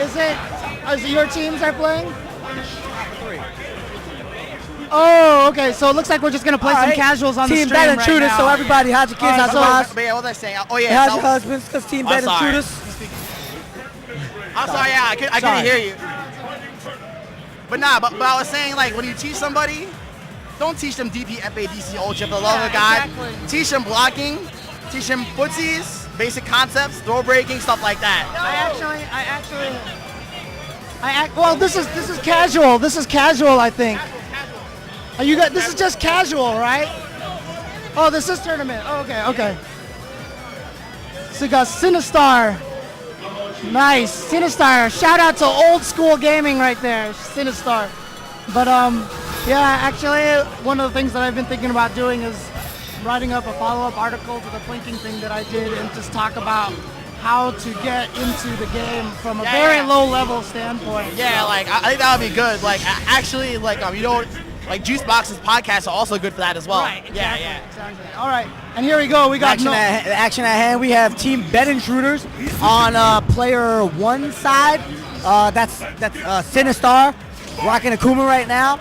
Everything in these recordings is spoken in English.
Is it your teams are playing? Oh, okay. So it looks like we're just gonna play some casuals on the stream Team Bet right Intruders. now. So everybody, how's your kids? How's your wives? But yeah, what was I saying? Oh yeah. How's your husbands? Because Team Bet Intruders. I'm sorry. Yeah, I couldn't hear you. But nah. But I was saying, like, when you teach somebody, don't teach them DP, FA, DC, Ultra for the love of God. Exactly. Teach them blocking. Teach them footsies, basic concepts, throw breaking, stuff like that. Well, this is casual. This is casual, I think. Are you guys? This is just casual, right? Oh, this is tournament. Oh, okay. So we got Sinistar. Nice, Sinistar. Shout out to old school gaming right there, Sinistar. But yeah, actually, one of the things that I've been thinking about doing is writing up a follow-up article to the plinking thing that I did and just talk about how to get into the game from a very low level standpoint. Yeah, so. like I think that would be good. Like actually, like you know, like Juicebox's podcasts are also good for that as well. Right. Exactly, Exactly. All right, and here we go. We got action at hand. We have Team Bet Intruders on player one side. That's Sinistar rocking Akuma right now.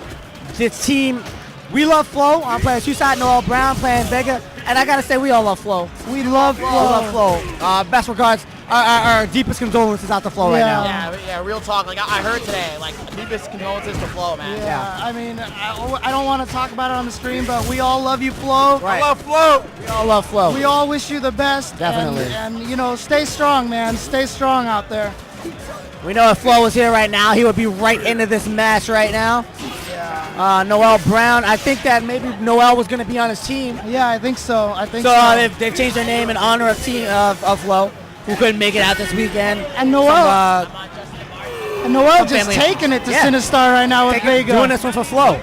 This team. We love Floe on player two side, Noel Brown playing Vega. And I gotta say, we all love Floe. We love Floe. Best regards, our deepest condolences out to Floe right now. Yeah, real talk. Like I heard today, like deepest condolences to Floe, man. Yeah. I mean, I don't want to talk about it on the stream, but we all love you, Floe. Right. I love Floe. We all love Floe. We all wish you the best. Definitely. And you know, stay strong, man. Stay strong out there. We know if Floe was here right now, he would be right into this match right now. Yeah. Noel Brown, I think that maybe Noel was going to be on his team. Yeah, I think so. They've changed their name in honor of Floe, who couldn't make it out this weekend. And Noel just taking it to Sinistar right now with Vega. Doing this one for Floe.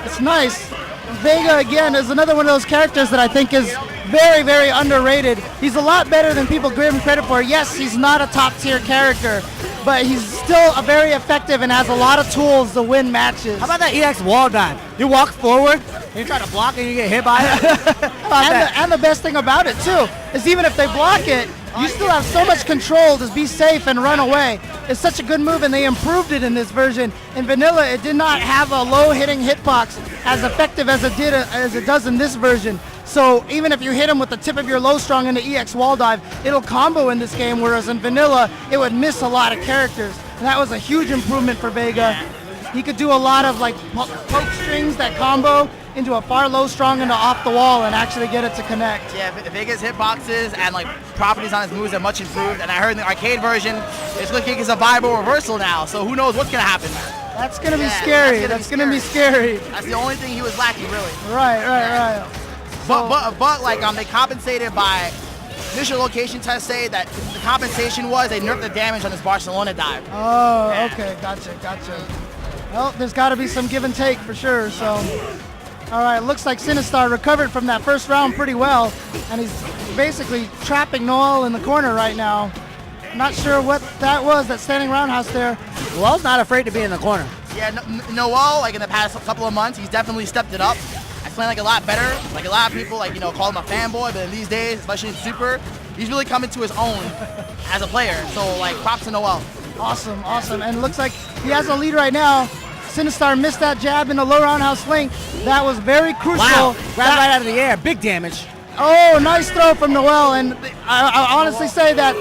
It's nice. Vega, again, is another one of those characters that I think is very, very underrated. He's a lot better than people give him credit for. Yes, he's not a top-tier character, but he's still very effective and has a lot of tools to win matches. How about that EX wall dive? You walk forward, and you try to block, and you get hit by it. And the best thing about it, too, is even if they block it, you still have so much control to be safe and run away. It's such a good move, and they improved it in this version. In vanilla, it did not have a low-hitting hitbox as effective as it does in this version. So even if you hit him with the tip of your low strong into EX wall dive, it'll combo in this game, whereas in vanilla, it would miss a lot of characters. And that was a huge improvement for Vega. He could do a lot of like poke strings that combo into a far low strong into off the wall and actually get it to connect. Yeah, Vega's hitboxes and like properties on his moves are much improved. And I heard in the arcade version, it's looking as a viable reversal now. So who knows what's gonna happen? That's gonna be scary. That's gonna be scary. That's the only thing he was lacking, really. Right. But like they compensated by initial location tests say that the compensation was they nerfed the damage on this Barcelona dive. Oh, okay, gotcha. Well, there's got to be some give and take for sure. So, all right, looks like Sinistar recovered from that first round pretty well, and he's basically trapping Noel in the corner right now. Not sure what that was, that standing roundhouse there. Noel's not afraid to be in the corner. Yeah, Noel, like in the past couple of months, he's definitely stepped it up. He's playing like a lot better. Like a lot of people, like call him a fanboy, but in these days, especially in Super, he's really coming to his own as a player. So like, props to Noel. Awesome. And it looks like he has a lead right now. Sinistar missed that jab in the low roundhouse link. That was very crucial. Wow, right out of the air, big damage. Oh, nice throw from Noel, and I honestly say that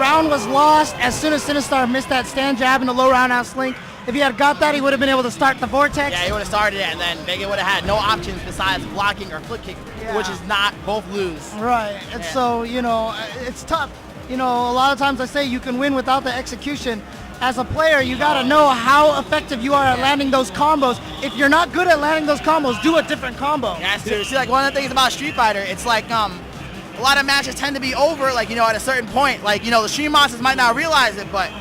round was lost as soon as Sinistar missed that stand jab in the low roundhouse link. If he had got that, he would have been able to start the vortex. Yeah, he would have started it, and then Vega would have had no options besides blocking or flip kick, which is not both lose. Right, and so, it's tough. A lot of times I say you can win without the execution. As a player, you got to know how effective you are at landing those combos. If you're not good at landing those combos, do a different combo. Yeah, that's true. See, like one of the things about Street Fighter, it's like a lot of matches tend to be over, like, at a certain point. Like, the stream monsters might not realize it, but,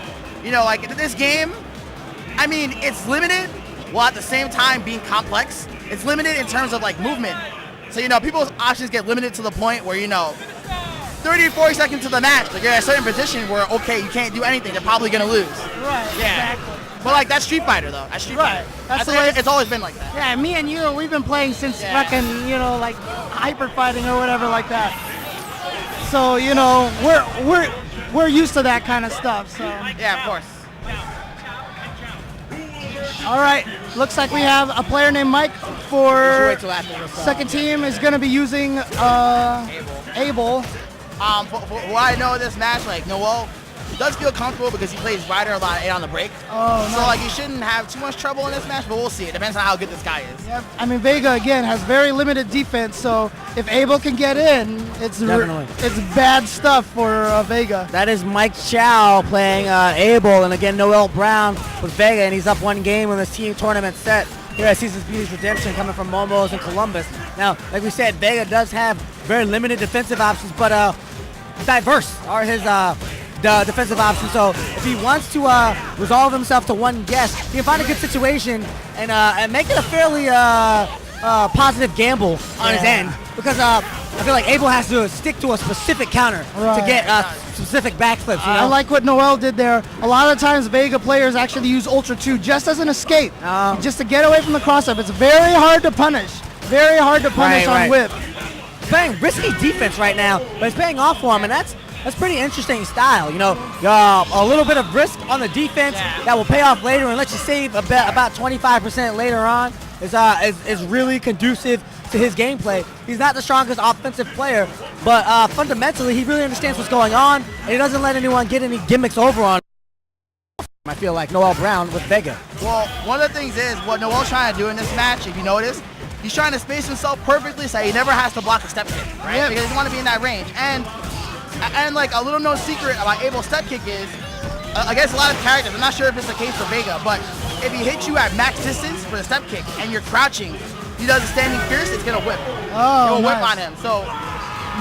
like this game, I mean, it's limited while at the same time being complex. It's limited in terms of like movement. So, people's options get limited to the point where, 30 or 40 seconds to the match, like you're at a certain position where, okay, you can't do anything, they're probably going to lose. Right, yeah. Exactly. But like, that's Street Fighter though. That's Street Fighter. That's the way it's always been like that. Yeah, me and you, we've been playing since fucking, like hyper fighting or whatever like that. So, we're used to that kind of stuff, so. Yeah, of course. All right, looks like we have a player named Mike for Wait till after this, second team is going to be using Abel. For what I know of this match, like Noel does feel comfortable because he plays Ryder a lot 8 on the break. Oh, So nice. like he shouldn't have too much trouble in this match, but we'll see. It depends on how good this guy is. Yep. I mean, Vega again has very limited defense, so if Abel can get in, it's Definitely. it's bad stuff for Vega. That is Mike Chow playing Abel, and again Noel Brown with Vega, and he's up 1 game in this team tournament set here at Seasons Beauty's Redemption, coming from Momos and Columbus. Now, like we said, Vega does have very limited defensive options, but diverse are his the defensive options. So if he wants to resolve himself to 1 guess, he can find a good situation and make it a fairly positive gamble on his end, because I feel like Abel has to stick to a specific counter to Right. get specific backflips. You know? I like what Noel did there. A lot of times Vega players actually use Ultra 2 just as an escape, just to get away from the cross-up. It's very hard to punish. Very hard to punish on Right. whip. Playing risky defense right now, but it's paying off for him, and that's pretty interesting style. You know, a little bit of risk on the defense that will pay off later and let you save about 25% later on is really conducive to his gameplay. He's not the strongest offensive player, but fundamentally he really understands what's going on, and he doesn't let anyone get any gimmicks over on him. I feel like Noel Brown with Vega. Well, one of the things is what Noel's trying to do in this match, if you notice, he's trying to space himself perfectly so he never has to block a step kick, right? Yep. Because he doesn't want to be in that range. And like a little known secret about Abel's step kick is, against a lot of characters, I'm not sure if it's the case for Vega, but if he hits you at max distance for the step kick and you're crouching, he does a standing fierce, it's gonna whip. Oh, It will whip nice. on him. So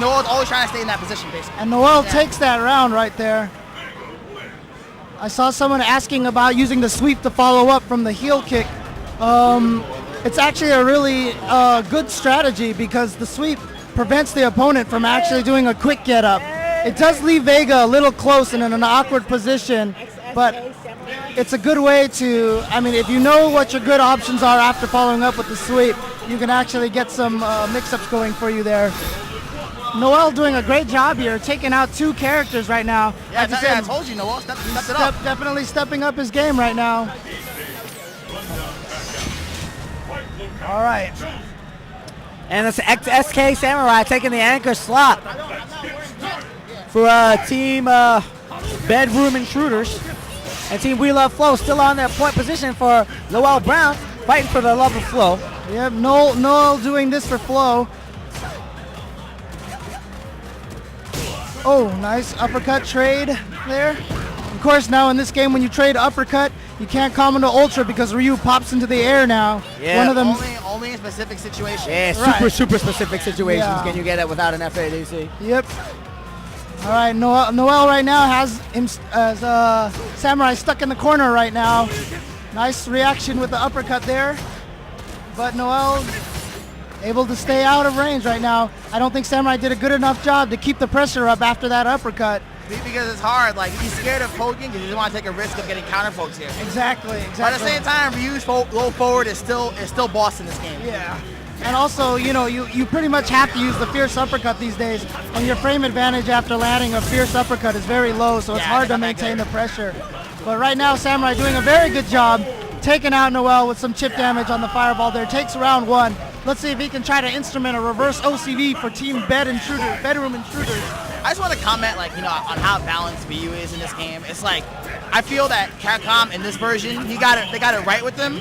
Noel's always trying to stay in that position, basically. And Noel takes that round right there. I saw someone asking about using the sweep to follow up from the heel kick. It's actually a really good strategy because the sweep prevents the opponent from actually doing a quick get up. It does leave Vega a little close and in an awkward position, but it's a good way to, I mean, if you know what your good options are after following up with the sweep, you can actually get some mix-ups going for you there. Noel doing a great job here, taking out 2 characters right now. Yeah, Like you I said, told you, Noel stepped it up. definitely stepping up his game right now. All right. And it's SK Samurai taking the anchor slot for Team Bedroom Intruders. And Team We Love Floe still on their point position for Noel Brown, fighting for the love of Floe. Yep, Noel doing this for Floe. Oh, nice uppercut trade there. Of course, now in this game, when you trade uppercut, you can't come into Ultra because Ryu pops into the air now. Yeah. One of them. Only in specific situations. Yeah, Right. super specific situations Yeah. can you get it without an FADC. Yep. All right, Noel right now has him as Samurai stuck in the corner right now. Nice reaction with the uppercut there, but Noel able to stay out of range right now. I don't think Samurai did a good enough job to keep the pressure up after that uppercut. Because it's hard. Like he's scared of poking because he doesn't want to take a risk of getting counter pokes here. Exactly. But at the same time, Ryu's low forward is still boss in this game. Yeah. And also, you know, you pretty much have to use the fierce uppercut these days, and your frame advantage after landing a fierce uppercut is very low, so it's Yeah, hard to not that maintain good. the pressure. But right now, Samurai doing a very good job, taking out Noel with some chip damage on the fireball there. Takes round 1. Let's see if he can try to instrument a reverse OCV for Team Bedroom Intruders. I just want to comment, like, you know, on how balanced Ryu is in this game. It's like, I feel that Capcom in this version, they got it right with him.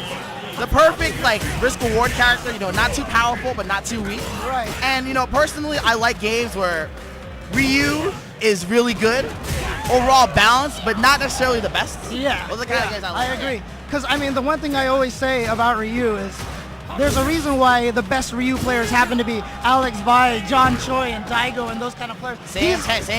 The perfect, like, risk-reward character, you know, not too powerful, but not too weak. Right. And, you know, personally, I like games where Ryu is really good, overall balanced, but not necessarily the best. Yeah. Those are the kind of games I like. I agree. Because, I mean, the one thing I always say about Ryu is there's a reason why the best Ryu players happen to be Alex Vai, John Choi, and Daigo, and those kind of players. Same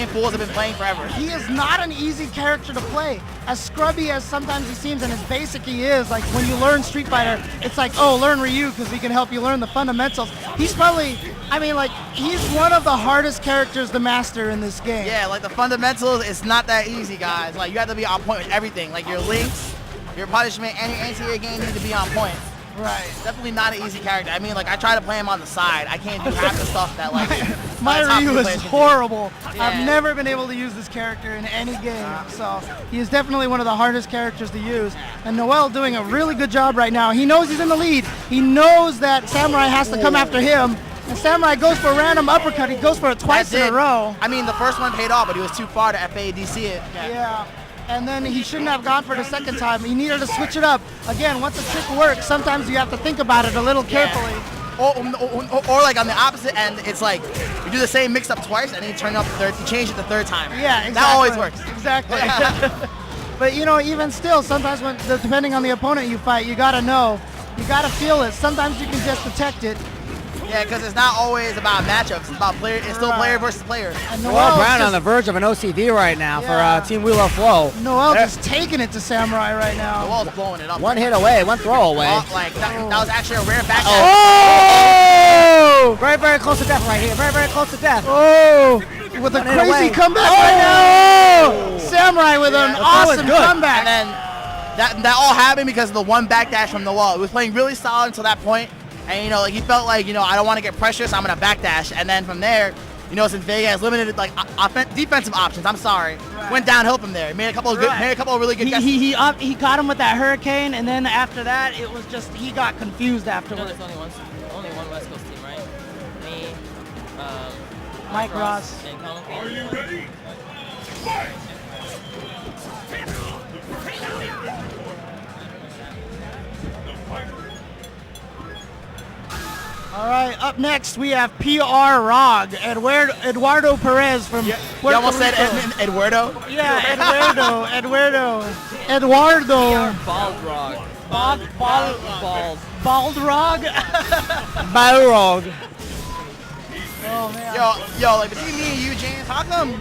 fools have been playing forever. He is not an easy character to play. As scrubby as sometimes he seems and as basic he is, like when you learn Street Fighter, it's like, oh, learn Ryu because he can help you learn the fundamentals. He's probably, I mean, like, he's one of the hardest characters to master in this game. Yeah, like the fundamentals, it's not that easy, guys. Like you have to be on point with everything. Like your links, your punishment, and your anti-air game need to be on point. Right. Definitely not an easy character. I mean, like, I try to play him on the side. I can't do half the stuff that, like, My top Ryu tier is players can do. horrible. Yeah. I've never been able to use this character in any game, so he is definitely one of the hardest characters to use. And Noel doing a really good job right now. He knows he's in the lead. He knows that Samurai has to come after him. And Samurai goes for a random uppercut. He goes for it twice in a row. I mean, the first one paid off, but he was too far to FADC it. Yeah. And then he shouldn't have gone for the second time. He needed to switch it up. Again, once a trick works, sometimes you have to think about it a little carefully. Or like on the opposite end, it's like you do the same mix up twice and then you turn up the third, you change it the third time. Yeah, exactly. That always works. Exactly. But you know, even still, sometimes when depending on the opponent you fight, you gotta know, you gotta feel it. Sometimes you can just detect it. Yeah, because it's not always about matchups. It's about player. It's still player versus player. And Noel Noel's Brown just, on the verge of an OCV right now Yeah. for Team We Love Floe. Noel just taking it to Samurai right now. Noel's blowing it up. One hit away, one throw away. Like that was actually a rare back. Oh! Very, very close to death right here. Very, very close to death. Oh, with a One hit crazy away. comeback right now. Samurai with an That was awesome good. comeback. And then that all happened because of the one backdash from Noel. He was playing really solid until that point, and you know, like he felt like, you know, I don't want to get pressure, so I'm gonna backdash. And then from there, you know, since Vega has limited like defensive options, went downhill from there. He made a couple of good, made a couple of really good. He caught him with that hurricane, and then after that, it was just he got confused afterwards. There's only one West Coast team, right? Me, Mike Ross. and Colin. Are you ready? Fight! All right, up next we have PR Rog, Eduardo Perez from You Puerto almost said Rico. Eduardo. Yeah, Eduardo. Baldrog. Baldrog. Balrog. Oh man. Yo, like between me and you, James, how come